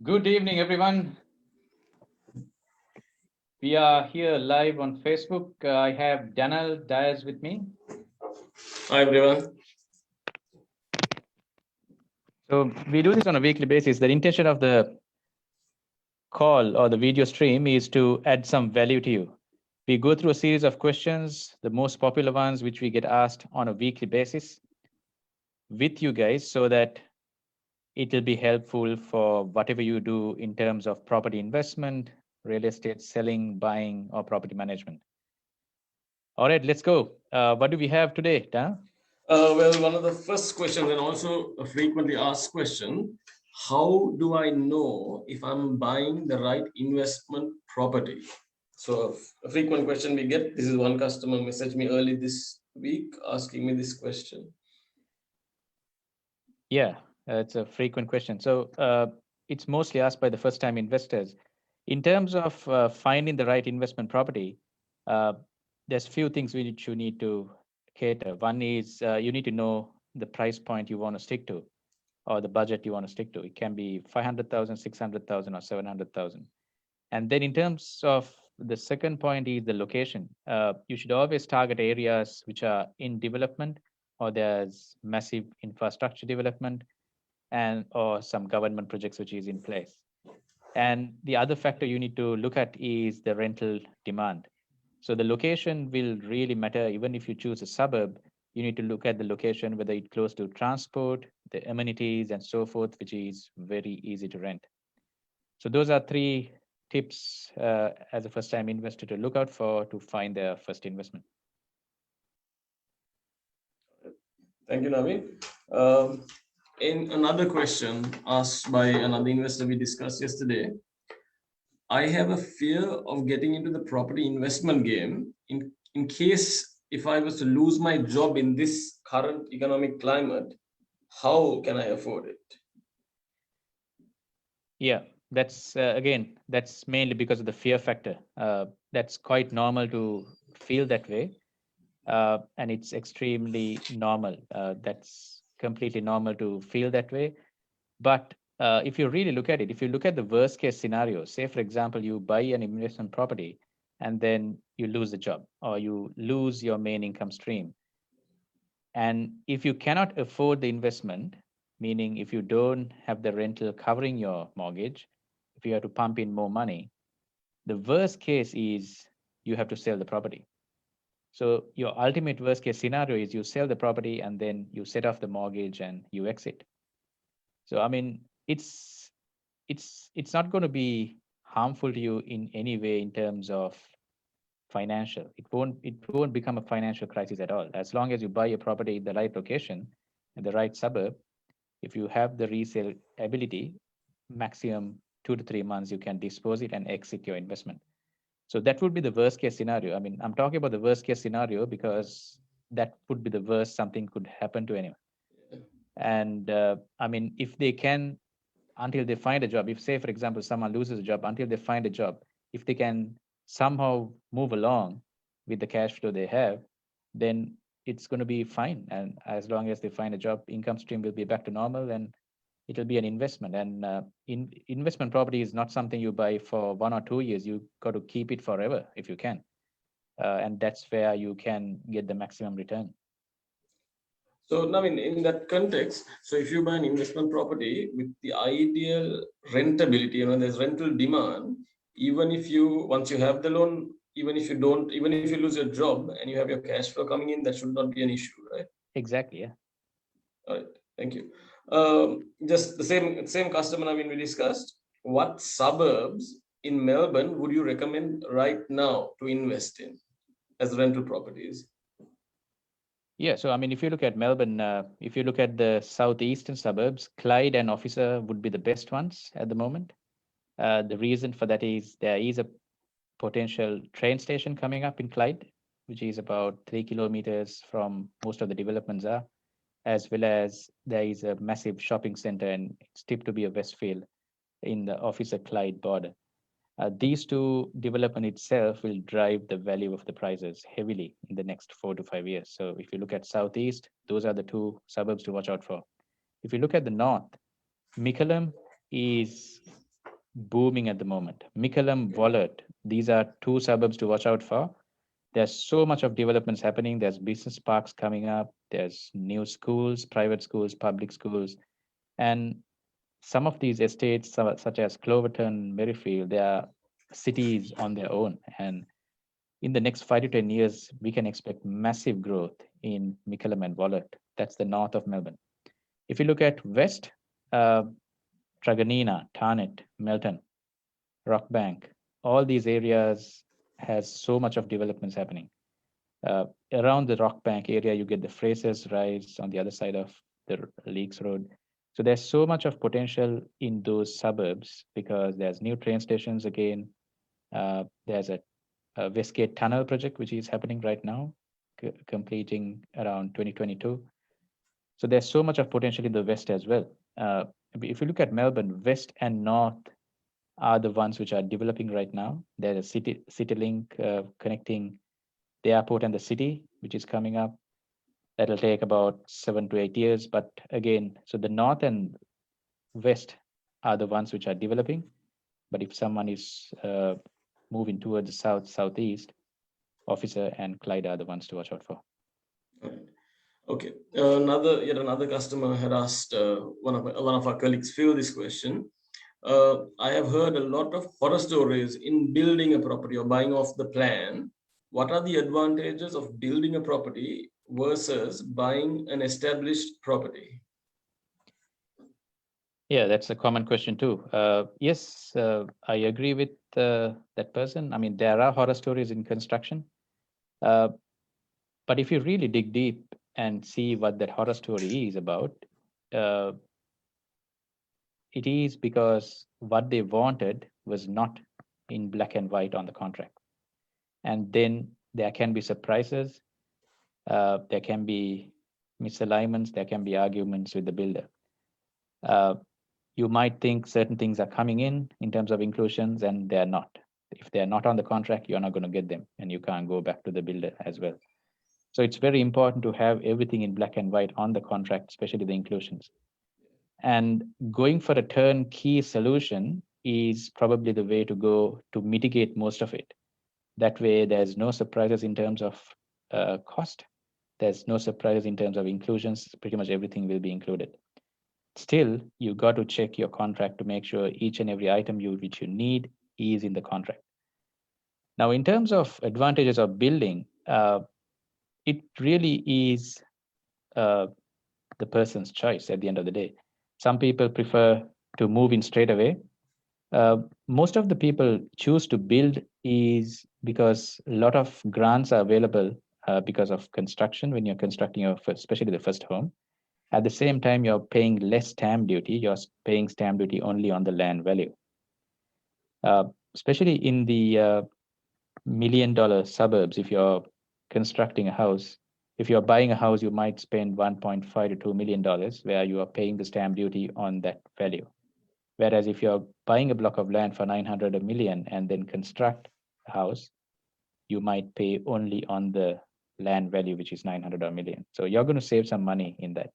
Good evening, everyone. We are here live on Facebook. I have Daniel Diaz with me. Hi, everyone. So we do this on a weekly basis. The intention of the call or the video stream is to add some value to you. We go through a series of questions, the most popular ones, which we get asked on a weekly basis with you guys so that it will be helpful for whatever you do in terms of property investment, real estate selling, buying, or property management. All right, let's go. What do we have today, Dan? Well, one of the first questions, and also a frequently asked question: how do I know if I'm buying the right investment property? So, a frequent question we get. This is one customer messaged me early this week asking me this question. Yeah, it's a frequent question. So it's mostly asked by the first-time investors. In terms of finding the right investment property, uh, there's few things which you need to cater. One is you need to know the price point you want to stick to, or the budget you want to stick to. It can be 500,000, 600,000, or 700,000. And then in terms of the second point is the location. You should always target areas which are in development or there's massive infrastructure development and or some government projects which is in place. And the other factor you need to look at is the rental demand. So the location will really matter. Even if you choose a suburb, you need to look at the location, whether it's close to transport, the amenities, and so forth, which is very easy to rent. So those are three tips as a first-time investor to look out for to find their first investment. Thank you, Naveen. In another question asked by another investor we discussed yesterday, I have a fear of getting into the property investment game in case if I was to lose my job in this current economic climate, how can I afford it? Yeah, that's again, that's mainly because of the fear factor. That's quite normal to feel that way, and it's extremely normal. That's completely normal to feel that way. But if you really look at it, if you look at the worst case scenario, say for example, you buy an investment property and then you lose the job or you lose your main income stream. And if you cannot afford the investment, meaning if you don't have the rental covering your mortgage, if you have to pump in more money, the worst case is you have to sell the property. So your ultimate worst case scenario is you sell the property and then you set off the mortgage and you exit. So I mean, it's not going to be harmful to you in any way in terms of financial. It won't become a financial crisis at all. As long as you buy a property in the right location, in the right suburb, if you have the resale ability, maximum 2 to 3 months you can dispose it and exit your investment. So that would be the worst case scenario. I mean, I'm talking about the worst case scenario because that would be the worst something could happen to anyone. And I mean, if they can, until they find a job, if say, for example, someone loses a job, until they find a job, if they can somehow move along with the cash flow they have, then it's going to be fine. And as long as they find a job, income stream will be back to normal and it'll be an investment. And investment property is not something you buy for 1 or 2 years. You got to keep it forever if you can. And that's where you can get the maximum return. So now in that context, so if you buy an investment property with the ideal rentability, there's rental demand, even if you once you have the loan, even if you don't, even if you lose your job and you have your cash flow coming in, that should not be an issue, right? Exactly. Yeah. All right, thank you. Just the same customer, we discussed. What suburbs in Melbourne would you recommend right now to invest in as rental properties? Yeah, so I mean, if you look at Melbourne, if you look at the southeastern suburbs, Clyde and Officer would be the best ones at the moment. The reason for that is there is a potential train station coming up in Clyde, which is about 3 kilometers from most of the developments are, as well as there is a massive shopping center and it's tipped to be a Westfield in the Officer Clyde border. These two development itself will drive the value of the prices heavily in the next 4 to 5 years. So if you look at Southeast, those are the two suburbs to watch out for. If you look at the North, Mickleham is booming at the moment. Mickleham, Wollert, these are two suburbs to watch out for. There's so much of developments happening. There's business parks coming up. There's new schools, private schools, public schools. And some of these estates, such as Cloverton, Merrifield, they are cities on their own. And in the next 5 to 10 years, we can expect massive growth in Mickleham and Wollert. That's the north of Melbourne. If you look at west, uh, Truganina, Tarnet, Melton, Rockbank, all these areas has so much of developments happening. Around the Rockbank area, you get the Frasers Rise on the other side of the Leaks Road. So there's so much of potential in those suburbs because there's new train stations again. There's a Westgate Tunnel project, which is happening right now, completing around 2022. So there's so much of potential in the west as well. If you look at Melbourne, west and north are the ones which are developing right now. There's a city link connecting the airport and the city, which is coming up. That'll take about 7 to 8 years. But again, so the north and west are the ones which are developing. But if someone is moving towards the south, southeast, Officer and Clyde are the ones to watch out for. Okay. Yet another customer had asked one of our colleagues Phil this question. I have heard a lot of horror stories in building a property or buying off the plan. What are the advantages of building a property versus buying an established property? Yeah, that's a common question too. Yes, I agree with that person. I mean, there are horror stories in construction. But if you really dig deep and see what that horror story is about, uh, it is because what they wanted was not in black and white on the contract. And then there can be surprises, there can be misalignments, there can be arguments with the builder. You might think certain things are coming in terms of inclusions, and they're not. If they're not on the contract, you're not going to get them, and you can't go back to the builder as well. So it's very important to have everything in black and white on the contract, especially the inclusions. And going for a turnkey solution is probably the way to go to mitigate most of it. That way, there's no surprises in terms of cost. There's no surprises in terms of inclusions. Pretty much everything will be included. Still, you got to check your contract to make sure each and every item which you need is in the contract. Now, in terms of advantages of building, it really is the person's choice at the end of the day. Some people prefer to move in straight away. Most of the people choose to build is because a lot of grants are available because of construction when you're constructing your first, especially the first home. At the same time, you're paying less stamp duty. You're paying stamp duty only on the land value. Especially in the $1 million suburbs, if you're constructing a house, if you're buying a house, you might spend $1.5 to $2 million, where you are paying the stamp duty on that value. Whereas if you're buying a block of land for 900 a million and then construct a house, you might pay only on the land value, which is 900 or a million. So you're going to save some money in that.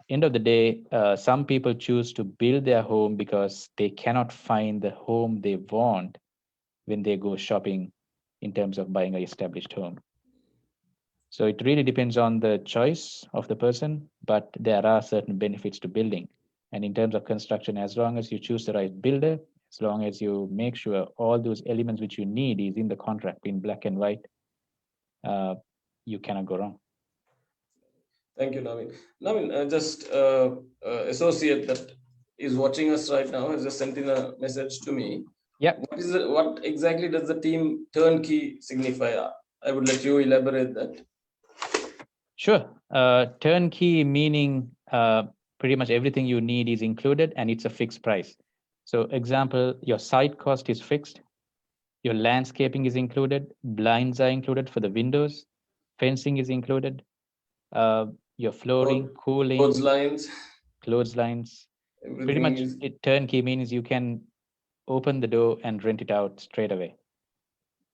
End of the day, some people choose to build their home because they cannot find the home they want when they go shopping in terms of buying an established home. So it really depends on the choice of the person, but there are certain benefits to building. And in terms of construction, as long as you choose the right builder, as long as you make sure all those elements which you need is in the contract in black and white, you cannot go wrong. Thank you, Naveen. Naveen, just associate that is watching us right now has just sent in a message to me. Yeah. What exactly does the team turnkey signify? I would let you elaborate that. Sure. Turnkey meaning pretty much everything you need is included and it's a fixed price. So example, your site cost is fixed, your landscaping is included, blinds are included for the windows, fencing is included, your flooring, cooling, clotheslines. Pretty much turnkey means you can open the door and rent it out straight away.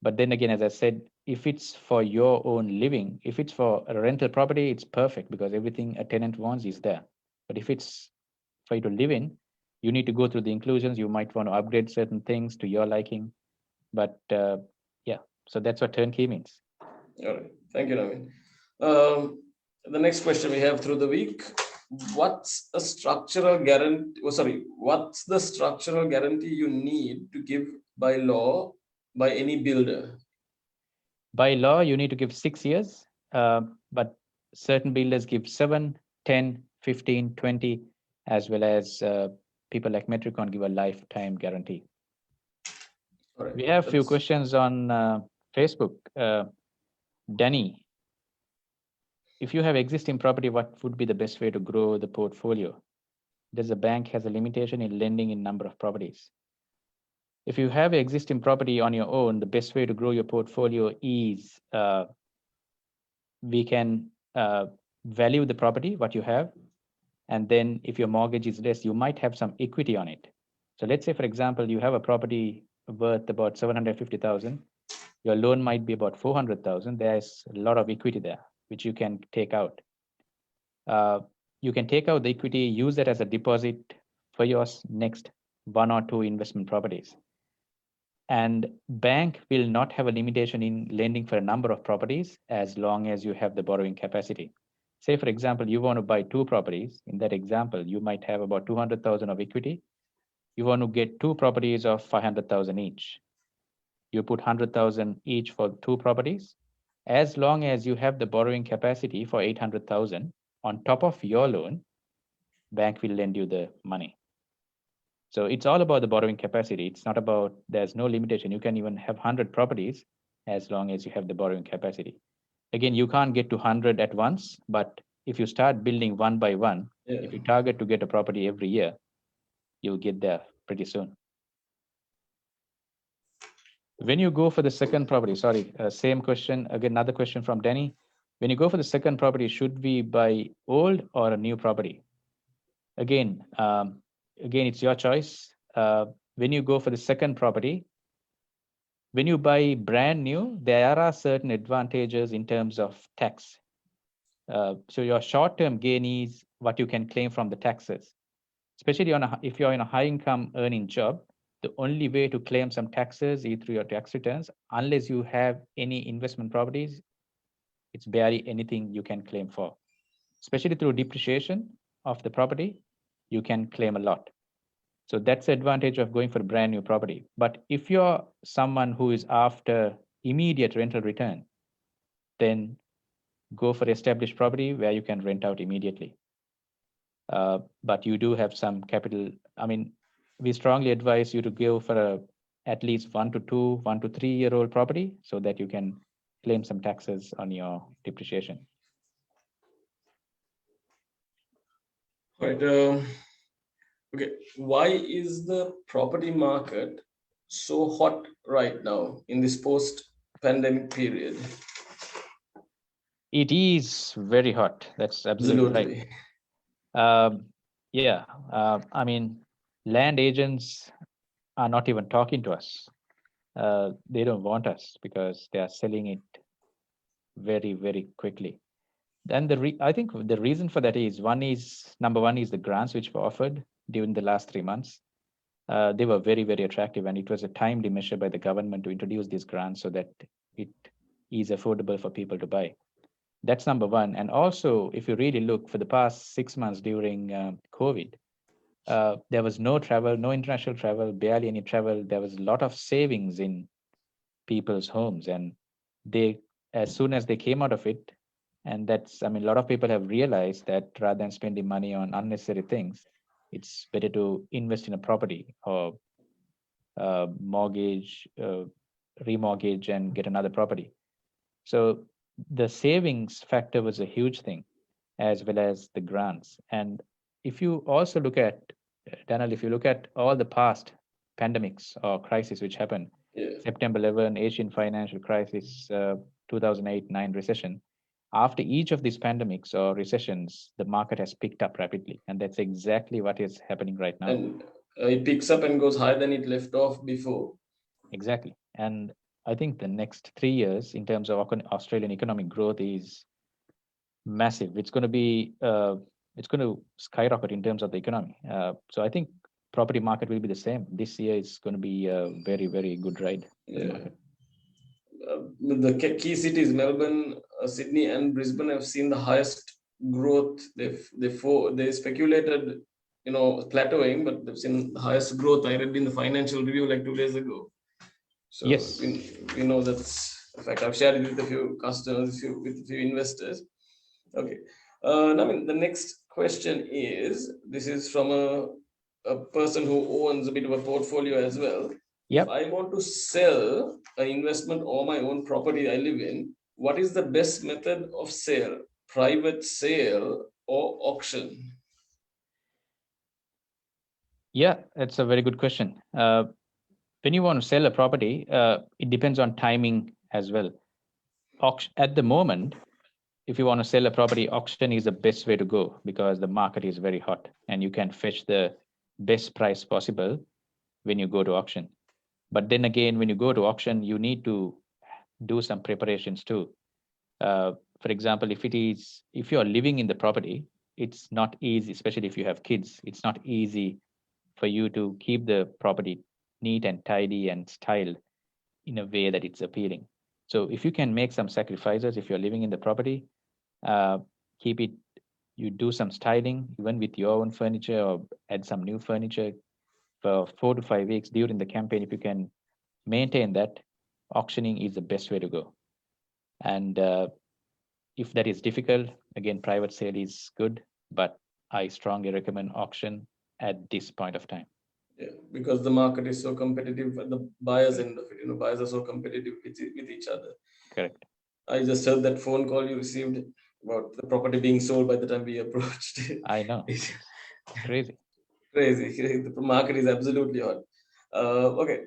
But then again, as I said, if it's for your own living, if it's for a rental property, it's perfect because everything a tenant wants is there. But if it's for you to live in, You need to go through the inclusions. You might want to upgrade certain things to your liking. But yeah, so that's what turnkey means. All right. Thank you, Naveen. The next question we have through the week. What's a structural guarantee? Oh, sorry. What's the structural guarantee you need to give by law by any builder? By law, you need to give 6 years, but certain builders give 7, 10, 15, 20, as well as people like Metricon give a lifetime guarantee. All right. We have a few That's- questions on Facebook. Danny, if you have existing property, what would be the best way to grow the portfolio? Does the bank has a limitation in lending in number of properties? If you have existing property on your own, the best way to grow your portfolio is we can value the property, what you have, and then if your mortgage is less, you might have some equity on it. So let's say, for example, you have a property worth about 750,000. Your loan might be about 400,000. There's a lot of equity there, which you can take out. You can take out the equity, use that as a deposit for your next 1 or 2 investment properties. And bank will not have a limitation in lending for a number of properties as long as you have the borrowing capacity. Say, for example, you want to buy 2 properties. In that example, you might have about 200,000 of equity. You want to get 2 properties of 500,000 each. You put 100,000 each for 2 properties. As long as you have the borrowing capacity for 800,000 on top of your loan, bank will lend you the money. So it's all about the borrowing capacity. It's not about, there's no limitation. You can even have 100 properties as long as you have the borrowing capacity. Again, you can't get to 100 at once, but if you start building one by one, Yeah. if you target to get a property every year, you'll get there pretty soon. When you go for the second property, sorry, same question, again, another question from Danny. When you go for the second property, should we buy old or a new property? Again, it's your choice. When you go for the second property, when you buy brand new, there are certain advantages in terms of tax. So your short-term gain is what you can claim from the taxes, especially if you're in a high-income earning job. The only way to claim some taxes is through your tax returns. Unless you have any investment properties, it's barely anything you can claim for. Especially through depreciation of the property, you can claim a lot. So that's the advantage of going for a brand new property. But if you're someone who is after immediate rental return, then go for established property where you can rent out immediately. But you do have some capital. I mean, we strongly advise you to go for at least 1 to 2, 1 to 3-year-old property so that you can claim some taxes on your depreciation. Right. Okay. Why is the property market so hot right now in this post-pandemic period? It is very hot. That's absolutely right. Absolutely. Yeah, I mean, land agents are not even talking to us. They don't want us because they are selling it very, very quickly. Then I think the reason for that is number one is the grants which were offered during the last 3 months. They were very, very attractive, and it was a timely measure by the government to introduce these grants so that it is affordable for people to buy. That's number one. And also, if you really look for the past 6 months during COVID, there was no travel, no international travel, barely any travel. There was a lot of savings in people's homes, and they, as soon as they came out of it, and that's, I mean, a lot of people have realized that rather than spending money on unnecessary things, it's better to invest in a property or mortgage, remortgage, and get another property. So the savings factor was a huge thing, as well as the grants. And if you also look at, Daniel, if you look at all the past pandemics or crises which happened, Yeah. September 11, Asian financial crisis, 2008-9 recession, after each of these pandemics or recessions, the market has picked up rapidly. And that's exactly what is happening right now. And it picks up and goes higher than it left off before. Exactly. And I think the next 3 years in terms of Australian economic growth is massive. It's going to skyrocket in terms of the economy. So I think property market will be the same. This year is going to be a very, very good ride for the Yeah. market. The key cities, Melbourne, Sydney, and Brisbane, have seen the highest growth. They speculated, plateauing, but they've seen the highest growth. I read in the financial review like 2 days ago. So Yes. we know that's a fact. I've shared it with a few customers, with a few investors. Okay. Now, the next question is, this is from a person who owns a bit of a portfolio as well. Yep. If I want to sell an investment or my own property I live in, what is the best method of sale? Private sale or auction? Yeah, that's a very good question. When you want to sell a property, it depends on timing as well. At the moment, if you want to sell a property, auction is the best way to go because the market is very hot and you can fetch the best price possible when you go to auction. But then again, when you go to auction, you need to do some preparations too. For example, if you are living in the property, it's not easy, especially if you have kids. It's not easy for you to keep the property neat and tidy and styled in a way that it's appealing. So if you can make some sacrifices, if you're living in the property, keep it, you do some styling, even with your own furniture, or add some new furniture for 4 to 5 weeks during the campaign. If you can maintain that, auctioning is the best way to go. And if that is difficult, again, private sale is good, but I strongly recommend auction at this point of time. Yeah, because the market is so competitive at the buyer's end of it. Buyers are so competitive with each other. Correct. I just heard that phone call you received about the property being sold by the time we approached. I know. It's crazy. Crazy. The market is absolutely hot. Okay.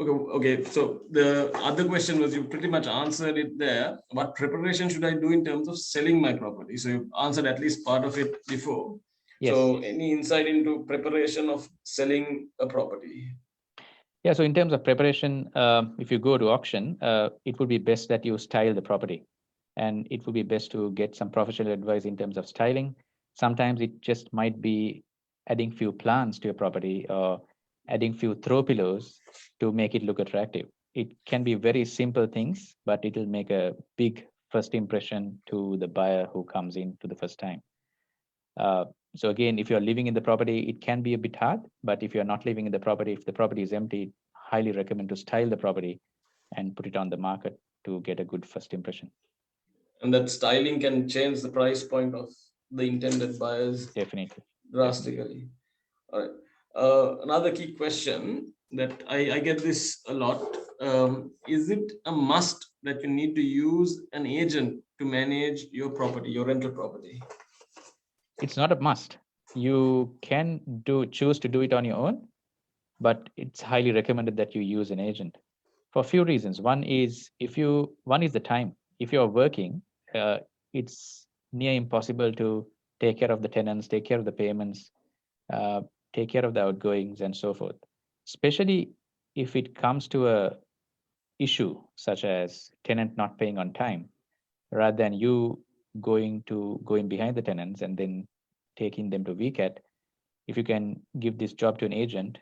Okay. So the other question was, you pretty much answered it there. What preparation should I do in terms of selling my property? So you answered at least part of it before. Yes. So any insight into preparation of selling a property? Yeah. So in terms of preparation, if you go to auction, it would be best that you style the property, and it would be best to get some professional advice in terms of styling. Sometimes it just might be adding few plants to your property or adding few throw pillows to make it look attractive. It can be very simple things, but it will make a big first impression to the buyer who comes in to the first time. So again, if you're living in the property, it can be a bit hard, but if you're not living in the property, if the property is empty, highly recommend to style the property and put it on the market to get a good first impression. And that styling can change the price point of the intended buyers Definitely. drastically. All right. Another key question that I get this a lot. Is it a must that you need to use an agent to manage your property, your rental property? It's not a must. You can choose to do it on your own, but it's highly recommended that you use an agent for a few reasons. One is the time. If you're working, it's near impossible to take care of the tenants, take care of the payments, take care of the outgoings, and so forth. Especially if it comes to a issue such as tenant not paying on time, rather than you going behind the tenants and then taking them to VCAT. If you can give this job to an agent,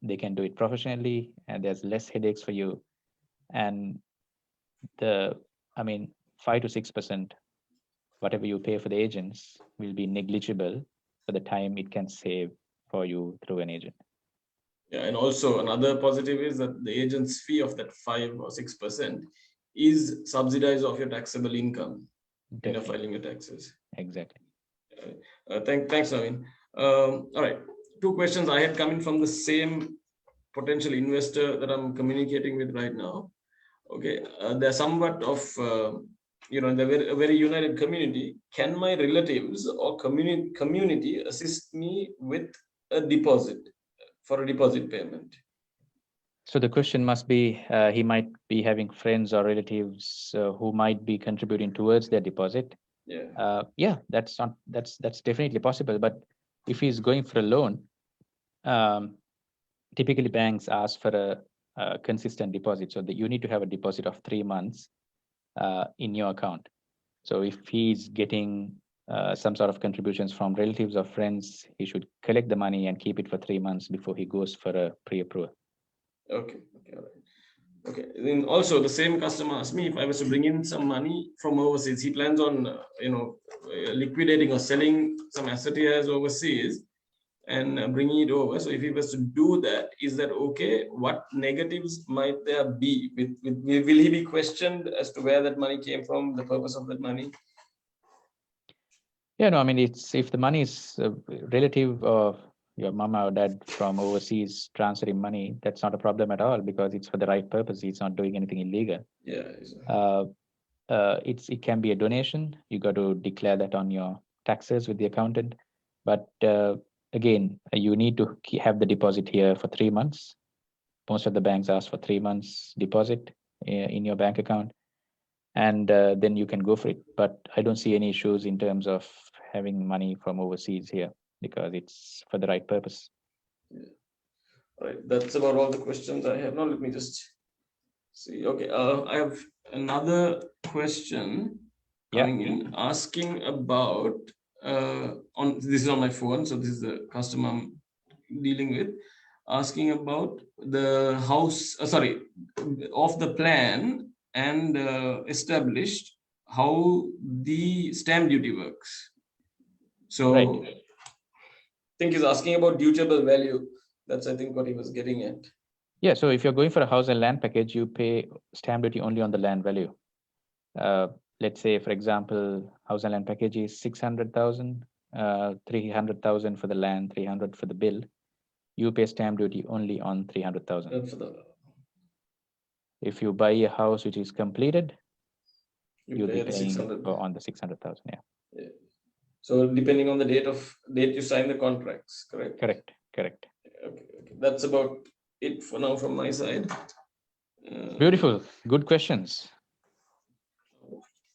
they can do it professionally, and there's less headaches for you. And 5 to 6%, whatever you pay for the agents, will be negligible for the time it can save for you through an agent. Yeah, and also another positive is that the agent's fee of that 5 or 6% is subsidized off your taxable income when you're filing your taxes. Exactly. Thanks, Naveen. All right, 2 questions I had coming from the same potential investor that I'm communicating with right now. Okay, they're somewhat of they're a very united community. Can my relatives or community assist me with a deposit for a deposit payment? So the question must be, he might be having friends or relatives who might be contributing towards their deposit. Yeah. That's definitely possible. But if he's going for a loan, typically banks ask for a consistent deposit, so that you need to have a deposit of 3 months in your account. So if he's getting some sort of contributions from relatives or friends, he should collect the money and keep it for 3 months before he goes for a pre-approval. Okay. Okay. All right. Okay. Then also the same customer asked me if I was to bring in some money from overseas. He plans on liquidating or selling some asset he has overseas and bringing it over. So if he was to do that, is that okay? What negatives might there be? Will he be questioned as to where that money came from, the purpose of that money? Yeah, no, I mean, it's if the money is a relative of your mama or dad from overseas transferring money, that's not a problem at all because it's for the right purpose. He's not doing anything illegal. Yeah. Exactly. It can be a donation. You got to declare that on your taxes with the accountant. But again, you need to have the deposit here for 3 months. Most of the banks ask for 3 months deposit in your bank account, and then you can go for it. But I don't see any issues in terms of having money from overseas here because it's for the right purpose. Yeah. All right. That's about all the questions I have. Now let me just see. Okay. I have another question coming in asking about on this is on my phone, so this is the customer I'm dealing with, asking about the house of the plan and established how the stamp duty works. So Right. I think he's asking about dutiable value. That's I think what he was getting at. Yeah, so if you're going for a house and land package, you pay stamp duty only on the land value. Let's say, for example, house and land package is 600,000, 300,000 for the land, 300 for the bill. You pay stamp duty only on 300,000. If you buy a house which is completed, you'll be paying 600. on the 600,000. Yeah. So depending on the date you sign the contracts, correct? Correct. Okay. That's about it for now from my side. Beautiful. Good questions.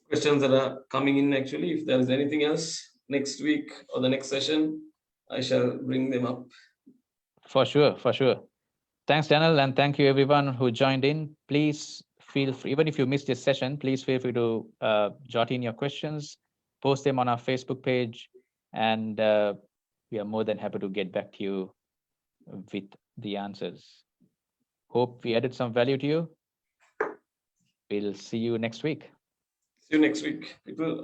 Questions that are coming in actually. If there is anything else next week or the next session, I shall bring them up. For sure. Thanks, Daniel, and thank you everyone who joined in. Please feel free, even if you missed this session, please feel free to jot in your questions, post them on our Facebook page, and we are more than happy to get back to you with the answers. Hope we added some value to you. We'll see you next week. See you next week, people.